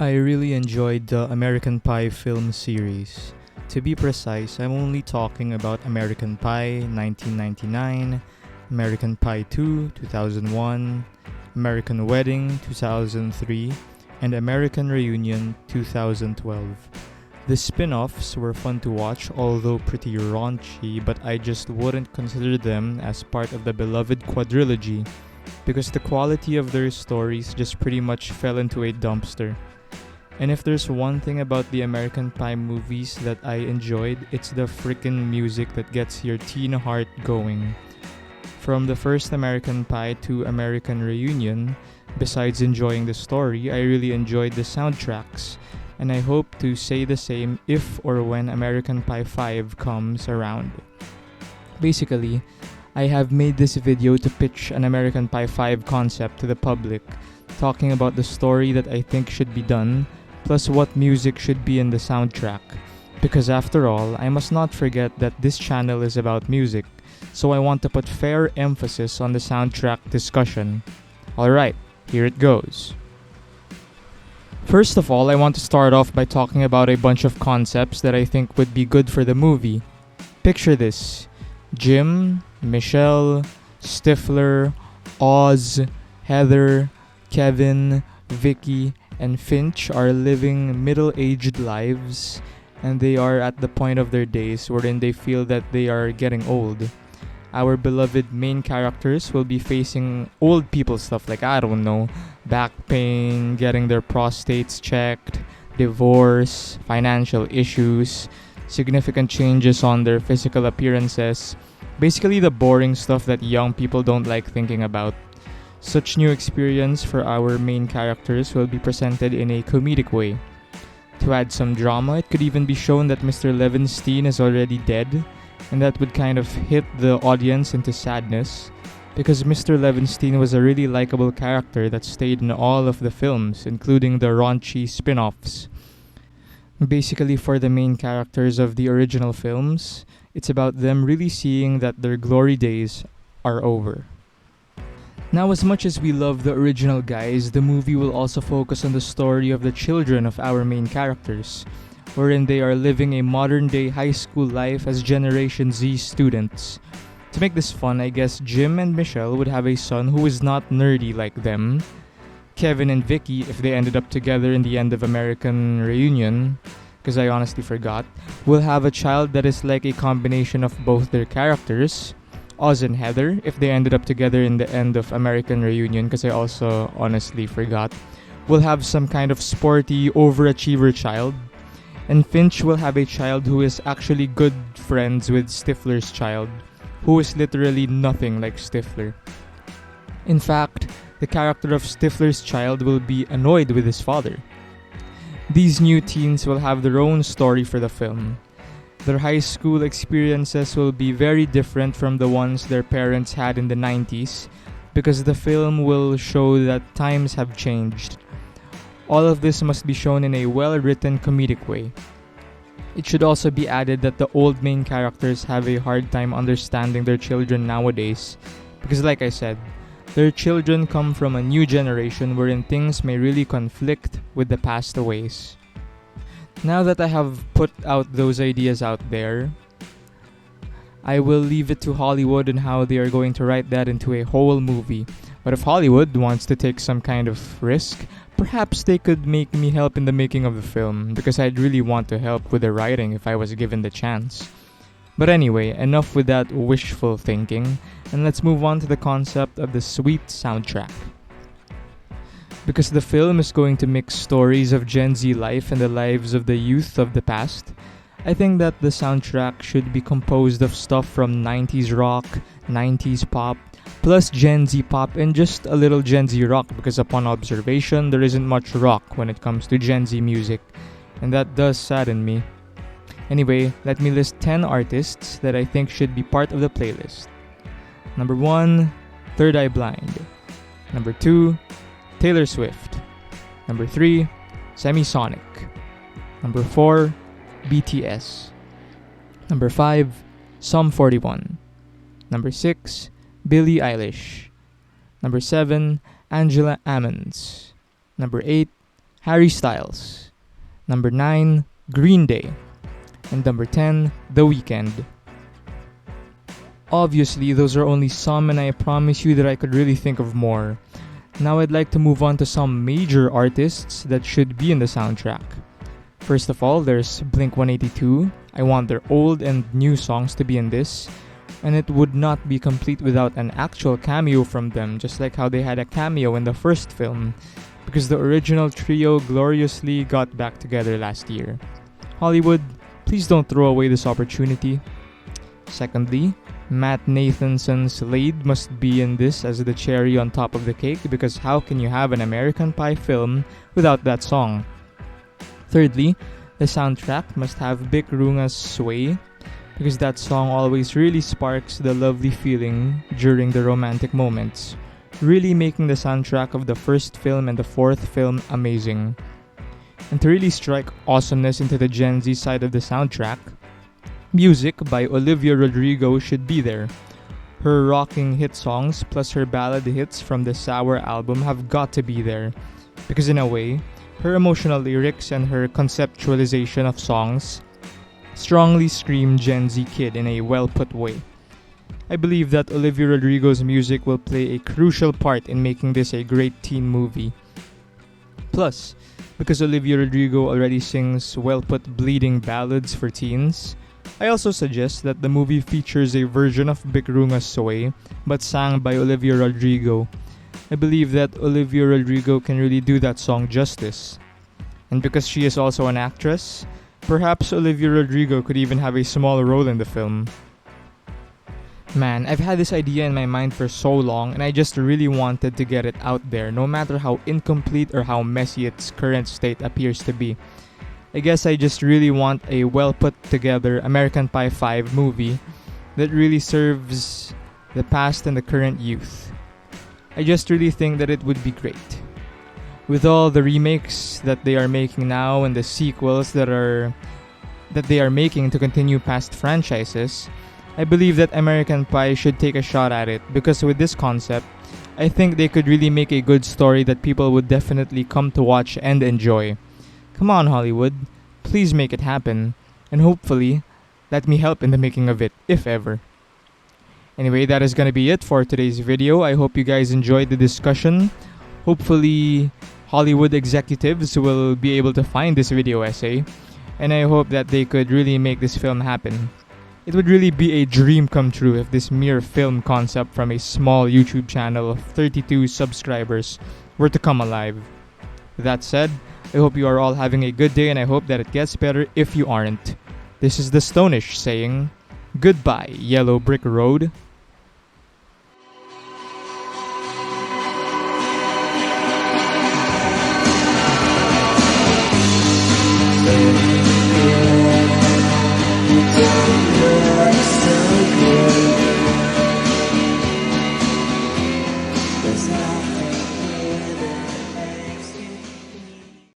I really enjoyed the American Pie film series. To be precise, I'm only talking about American Pie 1999, American Pie 2 2001, American Wedding 2003, and American Reunion 2012. The spin offs were fun to watch, although pretty raunchy, but I just wouldn't consider them as part of the beloved quadrilogy because the quality of their stories just pretty much fell into a dumpster. And if there's one thing about the American Pie movies that I enjoyed, it's the frickin' music that gets your teen heart going. From the first American Pie to American Reunion, besides enjoying the story, I really enjoyed the soundtracks, and I hope to say the same if or when American Pie 5 comes around. Basically, I have made this video to pitch an American Pie 5 concept to the public, talking about the story that I think should be done, plus what music should be in the soundtrack. Because after all, I must not forget that this channel is about music, so I want to put fair emphasis on the soundtrack discussion. Alright, here it goes. First of all, I want to start off by talking about a bunch of concepts that I think would be good for the movie. Picture this: Jim, Michelle, Stifler, Oz, Heather, Kevin, Vicky, and Finch are living middle-aged lives, and they are at the point of their days wherein they feel that they are getting old. Our beloved main characters will be facing old people stuff like, I don't know, back pain, getting their prostates checked, divorce, financial issues, significant changes on their physical appearances, basically the boring stuff that young people don't like thinking about. Such new experience for our main characters will be presented in a comedic way. To add some drama, it could even be shown that Mr. Levinstein is already dead, and that would kind of hit the audience into sadness, because Mr. Levinstein was a really likable character that stayed in all of the films, including the raunchy spin-offs. Basically, for the main characters of the original films, it's about them really seeing that their glory days are over. Now, as much as we love the original guys, the movie will also focus on the story of the children of our main characters, wherein they are living a modern-day high school life as Generation Z students. To make this fun, I guess Jim and Michelle would have a son who is not nerdy like them. Kevin and Vicky, if they ended up together in the end of American Reunion, because I honestly forgot, will have a child that is like a combination of both their characters. Oz and Heather, if they ended up together in the end of American Reunion, because I also honestly forgot, will have some kind of sporty overachiever child. And Finch will have a child who is actually good friends with Stifler's child, who is literally nothing like Stifler. In fact, the character of Stifler's child will be annoyed with his father. These new teens will have their own story for the film. Their high school experiences will be very different from the ones their parents had in the 90s, because the film will show that times have changed. All of this must be shown in a well-written comedic way. It should also be added that the old main characters have a hard time understanding their children nowadays, because like I said, their children come from a new generation wherein things may really conflict with the pastaways. Now that I have put out those ideas out there, I will leave it to Hollywood and how they are going to write that into a whole movie. But if Hollywood wants to take some kind of risk, perhaps they could make me help in the making of the film, because I'd really want to help with the writing if I was given the chance. But anyway, enough with that wishful thinking, and let's move on to the concept of the sweet soundtrack. Because the film is going to mix stories of Gen Z life and the lives of the youth of the past, I think that the soundtrack should be composed of stuff from 90s rock, 90s pop, plus Gen Z pop and just a little Gen Z rock, because upon observation, there isn't much rock when it comes to Gen Z music, and that does sadden me. Anyway, let me list 10 artists that I think should be part of the playlist. Number 1, Third Eye Blind. Number 2, Taylor Swift. Number 3, Semisonic. Number 4, BTS. Number 5, Sum 41. Number 6, Billie Eilish. Number 7, Angela Ammons. Number 8, Harry Styles. Number 9, Green Day. And number 10, The Weeknd. Obviously, those are only some, and I promise you that I could really think of more. Now I'd like to move on to some major artists that should be in the soundtrack. First of all, there's Blink 182. I want their old and new songs to be in this, and it would not be complete without an actual cameo from them, just like how they had a cameo in the first film, because the original trio gloriously got back together last year. Hollywood, please don't throw away this opportunity. Secondly, Matt Nathanson's Slade must be in this as the cherry on top of the cake, because how can you have an American Pie film without that song? Thirdly, the soundtrack must have Bic Runga's Sway, because that song always really sparks the lovely feeling during the romantic moments, really making the soundtrack of the first film and the fourth film amazing. And to really strike awesomeness into the Gen Z side of the soundtrack, music by Olivia Rodrigo should be there. Her rocking hit songs plus her ballad hits from the Sour album have got to be there, because in a way, her emotional lyrics and her conceptualization of songs strongly scream Gen Z kid in a well-put way. I believe that Olivia Rodrigo's music will play a crucial part in making this a great teen movie. Plus, because Olivia Rodrigo already sings well-put bleeding ballads for teens, I also suggest that the movie features a version of Bic Runga's Soy, but sang by Olivia Rodrigo. I believe that Olivia Rodrigo can really do that song justice. And because she is also an actress, perhaps Olivia Rodrigo could even have a small role in the film. Man, I've had this idea in my mind for so long, and I just really wanted to get it out there, no matter how incomplete or how messy its current state appears to be. I guess I just really want a well put together American Pie 5 movie that really serves the past and the current youth. I just really think that it would be great. With all the remakes that they are making now and the sequels that they are making to continue past franchises, I believe that American Pie should take a shot at it, because with this concept, I think they could really make a good story that people would definitely come to watch and enjoy. Come on, Hollywood, please make it happen, and hopefully, let me help in the making of it, if ever. Anyway, that is gonna be it for today's video. I hope you guys enjoyed the discussion. Hopefully, Hollywood executives will be able to find this video essay, and I hope that they could really make this film happen. It would really be a dream come true if this mere film concept from a small YouTube channel of 32 subscribers were to come alive. With that said, I hope you are all having a good day, and I hope that it gets better if you aren't. This is the Stonish saying, goodbye, Yellow Brick Road.